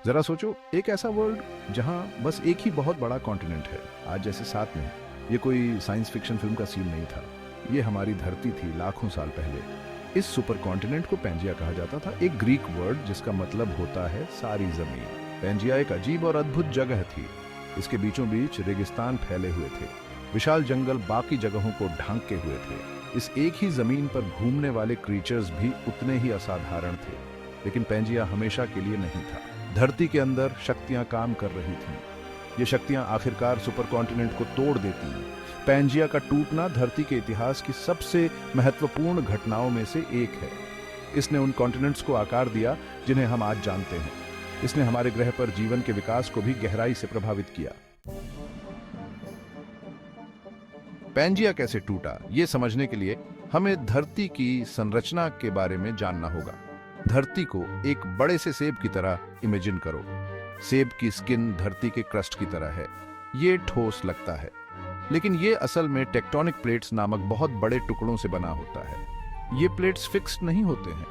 जरा सोचो, एक ऐसा वर्ल्ड जहां बस एक ही बहुत बड़ा कॉन्टिनेंट है, आज जैसे साथ में। ये कोई साइंस फिक्शन फिल्म का सीन नहीं था। ये हमारी धरती थी लाखों साल पहले। इस सुपर कॉन्टिनेंट को पेंजिया कहा जाता था, एक ग्रीक वर्ड जिसका मतलब होता है सारी जमीन। पेंजिया एक अजीब और अद्भुत जगह थी। इसके बीचों बीच रेगिस्तान फैले हुए थे, विशाल जंगल बाकी जगहों को ढांके हुए थे। इस एक ही जमीन पर घूमने वाले क्रीचर्स भी उतने ही असाधारण थे। लेकिन पेंजिया हमेशा के लिए नहीं था। धरती के अंदर शक्तियां काम कर रही थीं। ये शक्तियां आखिरकार सुपर कॉन्टिनेंट को तोड़ देती हैं। पेंजिया का टूटना धरती के इतिहास की सबसे महत्वपूर्ण घटनाओं में से एक है। इसने उन कॉन्टिनेंट्स को आकार दिया जिन्हें हम आज जानते हैं। इसने हमारे ग्रह पर जीवन के विकास को भी गहराई से प्रभावित किया। पेंजिया कैसे टूटा, ये समझने के लिए हमें धरती की संरचना के बारे में जानना होगा। धरती को एक बड़े से सेब की तरह इमेजिन करो। सेब की स्किन धरती के क्रस्ट की तरह है। ये ठोस लगता है, लेकिन ये असल में टेक्टोनिक प्लेट्स नामक बहुत बड़े टुकड़ों से बना होता है। ये प्लेट्स फिक्स्ड नहीं होते हैं।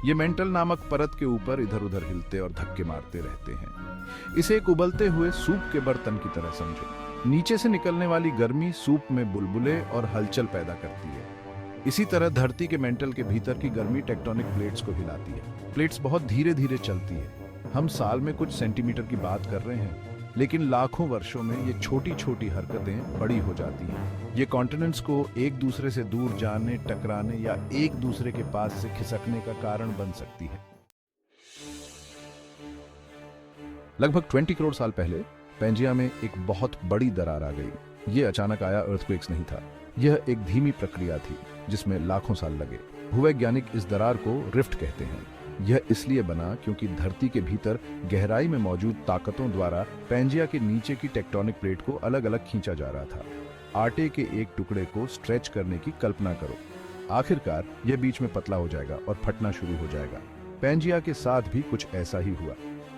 ये मेंटल नामक परत के ऊपर इधर उधर हिलते और धक्के मारते रहते हैं। इसे एक उबलते हुए सूप के बर्तन की तरह समझो। नीचे से निकलने वाली गर्मी सूप में बुलबुले और हलचल पैदा करती है। इसी तरह धरती के मेंटल के भीतर की गर्मी टेक्टोनिक प्लेट्स को हिलाती है। प्लेट्स बहुत धीरे धीरे चलती है। हम साल में कुछ सेंटीमीटर की बात कर रहे हैं, लेकिन लाखों वर्षों में ये छोटी छोटी हरकतें बड़ी हो जाती हैं। ये कॉन्टिनेंट्स को एक दूसरे से दूर जाने, टकराने या एक दूसरे के पास से खिसकने का कारण बन सकती है। लगभग 20 करोड़ साल पहले पेंजिया में एक बहुत बड़ी दरार आ गई। ये अचानक आया अर्थक्वेक्स नहीं था। यह एक धीमी प्रक्रिया थी जिसमें लाखों साल लगे। भूवैज्ञानिक इस दरार को रिफ्ट कहते हैं। यह इसलिए बना क्योंकि धरती के भीतर गहराई में मौजूद ताकतों द्वारा पेंजिया के नीचे की टेक्टोनिक प्लेट को अलग अलग खींचा जा रहा था। आटे के एक टुकड़े को स्ट्रेच करने की कल्पना करो। आखिरकार यह बीच में पतला हो जाएगा और फटना शुरू हो जाएगा। पेंजिया के साथ भी कुछ ऐसा ही हुआ।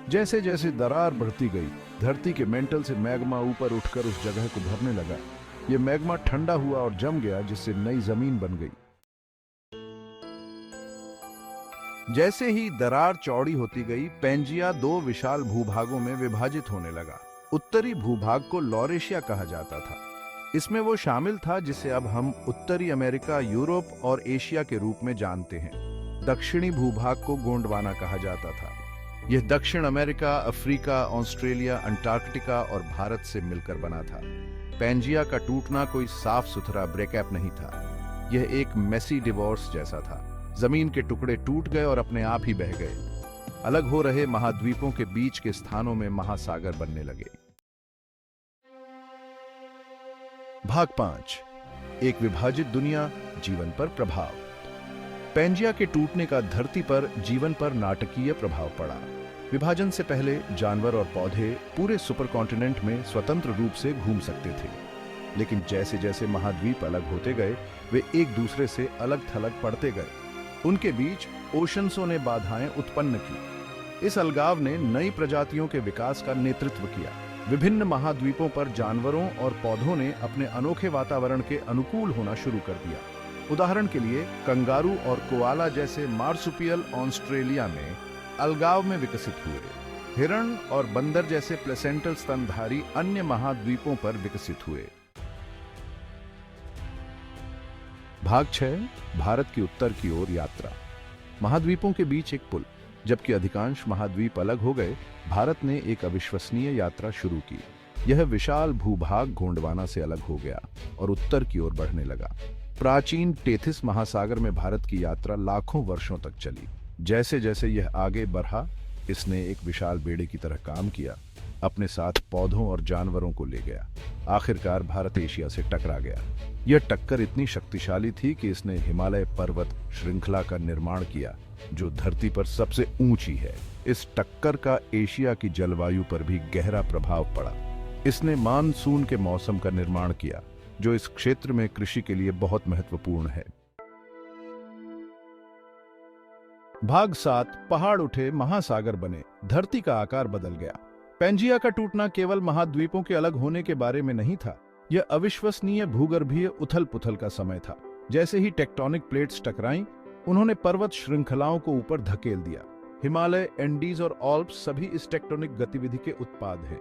जैसे जैसे दरार बढ़ती गई, धरती के मेंटल से मैग्मा ऊपर उठकर उस जगह को भरने लगा। यह मैग्मा ठंडा हुआ और जम गया, जिससे नई जमीन बन गई। जैसे ही दरार चौड़ी होती गई, पेंजिया दो विशाल भूभागों में विभाजित होने लगा। उत्तरी भूभाग को लॉरेशिया कहा जाता था। इसमें वो शामिल था जिसे अब हम उत्तरी अमेरिका, यूरोप और एशिया के रूप में जानते हैं। दक्षिणी भूभाग को गोंडवाना कहा जाता था। यह दक्षिण अमेरिका, अफ्रीका, ऑस्ट्रेलिया, अंटार्कटिका और भारत से मिलकर बना था। पेंजिया का टूटना कोई साफ सुथरा ब्रेकअप नहीं था। यह एक मेसी डिवोर्स जैसा था। जमीन के टुकड़े टूट गए और अपने आप ही बह गए। अलग हो रहे महाद्वीपों के बीच के स्थानों में महासागर बनने लगे। भाग 5, एक विभाजित दुनिया, जीवन पर प्रभाव। पेंजिया के टूटने का धरती पर जीवन पर नाटकीय प्रभाव पड़ा। विभाजन से पहले जानवर और पौधे पूरे सुपर कॉन्टिनेंट में स्वतंत्र रूप से घूम सकते थे, लेकिन जैसे जैसे महाद्वीप अलग होते गए, वे एक दूसरे से अलग थलग पड़ते गए। उनके बीच ओशंसों ने बाधाएं उत्पन्न की। इस अलगाव ने नई प्रजातियों के विकास का नेतृत्व किया। विभिन्न महाद्वीपों पर जानवरों और पौधों ने अपने अनोखे वातावरण के अनुकूल होना शुरू कर दिया। उदाहरण के लिए कंगारू और कोआला जैसे मार्सुपियल ऑस्ट्रेलिया में अलगाव में विकसित हुए। हिरण और बंदर जैसे प्लेसेंटल स्तनधारी अन्य महाद्वीपों पर विकसित हुए। भाग 6, भारत की उत्तर की ओर यात्रा। महाद्वीपों के बीच एक पुल। जबकि अधिकांश महाद्वीप अलग हो गए, भारत ने एक अविश्वसनीय यात्रा शुरू की। यह विशाल भूभाग गोंडवाना से अलग हो गया और उत्तर की ओर बढ़ने लगा। प्राचीन टेथिस महासागर में भारत की यात्रा लाखों वर्षों तक चली। जैसे जैसे यह आगे बढ़ा, इसने एक विशाल बेड़े की तरह काम किया, अपने साथ पौधों और जानवरों को ले गया। आखिरकार भारत एशिया से टकरा गया। यह टक्कर इतनी शक्तिशाली थी कि इसने हिमालय पर्वत श्रृंखला का निर्माण किया, जो धरती पर सबसे ऊंची है। इस टक्कर का एशिया की जलवायु पर भी गहरा प्रभाव पड़ा। इसने मानसून के मौसम का निर्माण किया, जो इस क्षेत्र में कृषि के लिए बहुत महत्वपूर्ण है। भाग 7, पहाड़ उठे, महासागर बने, धरती का आकार बदल गया। पेंजिया का टूटना केवल महाद्वीपों के अलग होने के बारे में नहीं था। यह अविश्वसनीय भूगर्भीय उथल पुथल का समय था। जैसे ही टेक्टोनिक प्लेट्स टकराईं, उन्होंने पर्वत श्रृंखलाओं को ऊपर धकेल दिया। हिमालय, एंडीज और ऑल्प्स सभी इस टेक्टोनिक गतिविधि के उत्पाद हैं।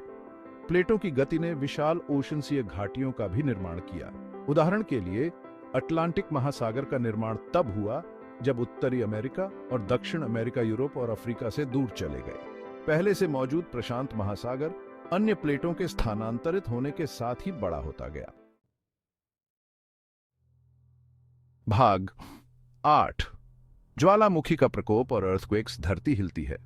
प्लेटों की गति ने विशाल ओशनसीय घाटियों का भी निर्माण किया। उदाहरण के लिए अटलांटिक महासागर का निर्माण तब हुआ जब उत्तरी अमेरिका और दक्षिण अमेरिका यूरोप और अफ्रीका से दूर चले गए। पहले से मौजूद प्रशांत महासागर अन्य प्लेटों के स्थानांतरित होने के साथ ही बड़ा होता गया। भाग 8। ज्वालामुखी का प्रकोप और अर्थक्वेक्स। धरती हिलती है।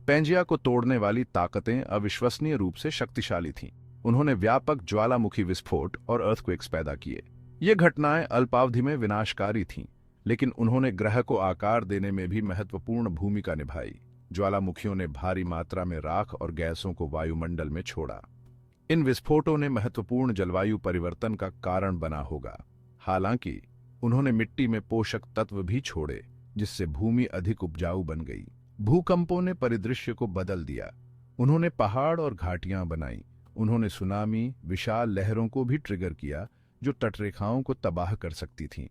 पैंजिया को तोड़ने वाली ताकतें अविश्वसनीय रूप से शक्तिशाली थीं। उन्होंने व्यापक ज्वालामुखी विस्फोट और अर्थक्वेक्स पैदा किए। ये घटनाएं अल्पावधि में विनाशकारी थीं, लेकिन उन्होंने ग्रह को आकार देने में भी महत्वपूर्ण भूमिका निभाई। ज्वालामुखियों ने भारी मात्रा में राख और गैसों को वायुमंडल में छोड़ा। इन विस्फोटों ने महत्वपूर्ण जलवायु परिवर्तन का कारण बना होगा। हालांकि उन्होंने मिट्टी में पोषक तत्व भी छोड़े, जिससे भूमि अधिक उपजाऊ बन गई। भूकंपों ने परिदृश्य को बदल दिया। उन्होंने पहाड़ और घाटियां बनाई। उन्होंने सुनामी, विशाल लहरों को भी ट्रिगर किया, जो तटरेखाओं को तबाह कर सकती थीं।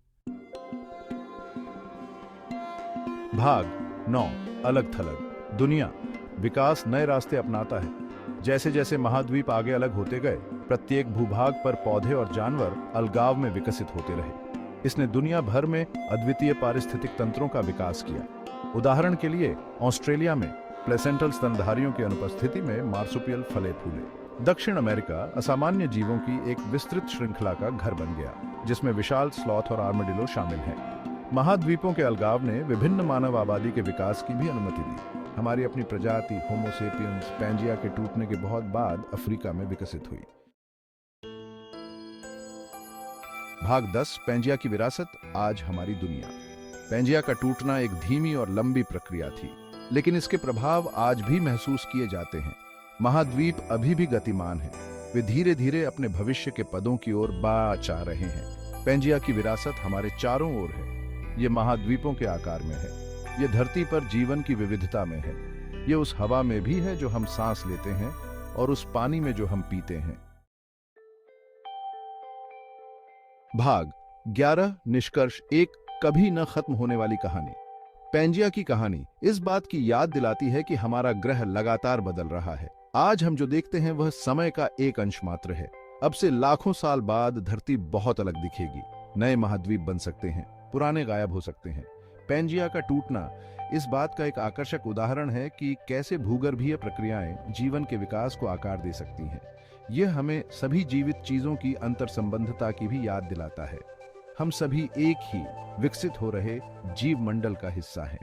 भाग 9। अलग थलग। दुनिया। विकास नए रास्ते अपनाता है। जैसे जैसे महाद्वीप आगे अलग होते गए, प्रत्येक भूभाग पर पौधे और जानवर अलगाव में विकसित होते रहे। इसने दुनिया भर में अद्वितीय पारिस्थितिक तंत्रों का विकास किया। उदाहरण के लिए ऑस्ट्रेलिया में प्लेसेंटल स्तनधारियों की अनुपस्थिति में मार्सुपियल फले फूले। दक्षिण अमेरिका असामान्य जीवों की एक विस्तृत श्रृंखला का घर बन गया, जिसमें विशाल स्लॉथ और आर्मडिलो शामिल हैं। महाद्वीपों के अलगाव ने विभिन्न मानव आबादी के विकास की भी अनुमति दी। हमारी अपनी प्रजाति होमो सेपियंस पैंजिया के टूटने के बहुत बाद अफ्रीका में विकसित हुई। भाग 10। पैंजिया की विरासत, आज हमारी दुनिया। पैंजिया का टूटना एक धीमी और लंबी प्रक्रिया थी, लेकिन इसके प्रभाव आज भी महसूस किए जाते हैं। महाद्वीप अभी भी गतिमान हैं। वे धीरे धीरे अपने भविष्य के पदों की ओर बाच आ रहे हैं। पैंजिया की विरासत हमारे चारों ओर है। ये महाद्वीपों के आकार में है। ये धरती पर जीवन की विविधता में है। ये उस हवा में भी है जो हम सांस लेते हैं और उस पानी में जो हम पीते हैं। भाग 11। निष्कर्ष। एक कभी न खत्म होने वाली कहानी। पैंजिया की कहानी इस बात की याद दिलाती है कि हमारा ग्रह लगातार बदल रहा है। आज हम जो देखते हैं वह समय का एक अंश मात्र है। अब से लाखों साल बाद धरती बहुत अलग दिखेगी। नए महाद्वीप बन सकते हैं, पुराने गायब हो सकते हैं। पैंजिया का टूटना इस बात का एक आकर्षक उदाहरण है कि कैसे भूगर्भीय प्रक्रियाएं जीवन के विकास को आकार दे सकती हैं। यह हमें सभी जीवित चीजों की अंतर्संबंधता की भी याद दिलाता है। हम सभी एक ही विकसित हो रहे जीव मंडल का हिस्सा हैं।